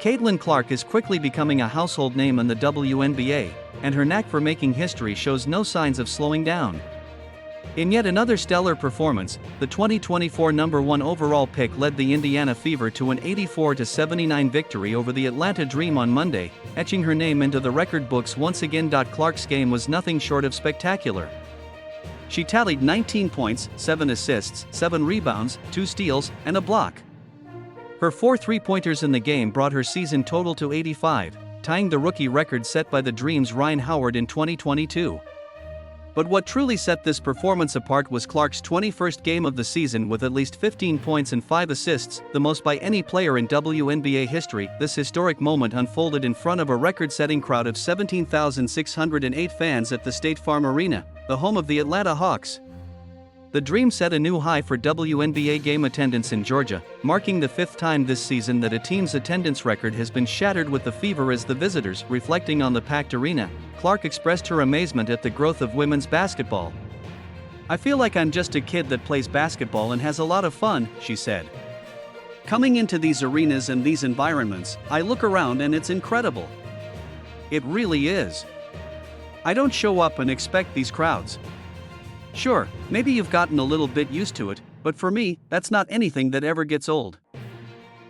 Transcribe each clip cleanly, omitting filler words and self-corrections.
Caitlin Clark is quickly becoming a household name in the WNBA, and her knack for making history shows no signs of slowing down. In yet another stellar performance, the 2024 #1 overall pick led the Indiana Fever to an 84-79 victory over the Atlanta Dream on Monday, etching her name into the record books once again. Clark's game was nothing short of spectacular. She tallied 19 points, 7 assists, 7 rebounds, 2 steals, and a block. Her 4 three-pointers in the game brought her season total to 85, tying the rookie record set by the Dream's Ryan Howard in 2022. But what truly set this performance apart was Clark's 21st game of the season with at least 15 points and 5 assists, the most by any player in WNBA history. This historic moment unfolded in front of a record-setting crowd of 17,608 fans at the State Farm Arena, the home of the Atlanta Hawks. The Dream set a new high for WNBA game attendance in Georgia, marking the 5th time this season that a team's attendance record has been shattered with the Fever as the visitors. Reflecting on the packed arena, Clark expressed her amazement at the growth of women's basketball. "I feel like I'm just a kid that plays basketball and has a lot of fun," she said. "Coming into these arenas and these environments, I look around and it's incredible. It really is. I don't show up and expect these crowds. Sure, maybe you've gotten a little bit used to it, but for me, that's not anything that ever gets old."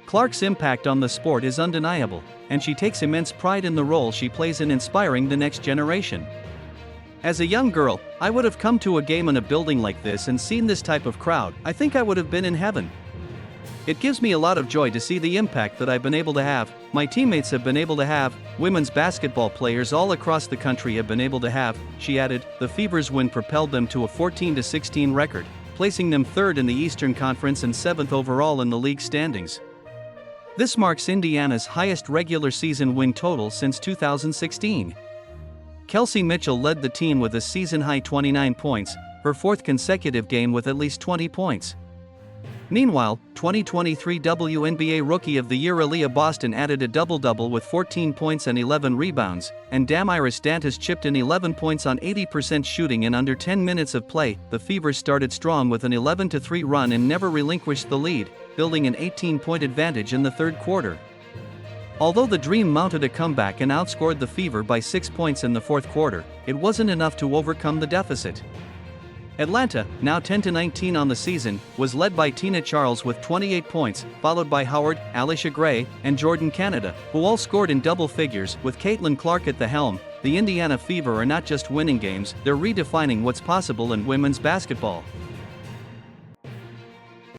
Clark's impact on the sport is undeniable, and she takes immense pride in the role she plays in inspiring the next generation. "As a young girl, I would have come to a game in a building like this and seen this type of crowd. I think I would have been in heaven. It gives me a lot of joy to see the impact that I've been able to have, my teammates have been able to have, women's basketball players all across the country have been able to have," she added. The Fever's win propelled them to a 14-16 record, placing them 3rd in the Eastern Conference and 7th overall in the league standings. This marks Indiana's highest regular season win total since 2016. Kelsey Mitchell led the team with a season-high 29 points, her 4th consecutive game with at least 20 points. Meanwhile, 2023 WNBA Rookie of the Year Aaliyah Boston added a double-double with 14 points and 11 rebounds, and Damaris Dantas chipped in 11 points on 80% shooting in under 10 minutes of play. The Fever started strong with an 11-3 run and never relinquished the lead, building an 18-point advantage in the 3rd quarter. Although the Dream mounted a comeback and outscored the Fever by 6 points in the 4th quarter, it wasn't enough to overcome the deficit. Atlanta, now 10-19 on the season, was led by Tina Charles with 28 points, followed by Howard, Alicia Gray, and Jordan Canada, who all scored in double figures. With Caitlin Clark at the helm, the Indiana Fever are not just winning games, they're redefining what's possible in women's basketball.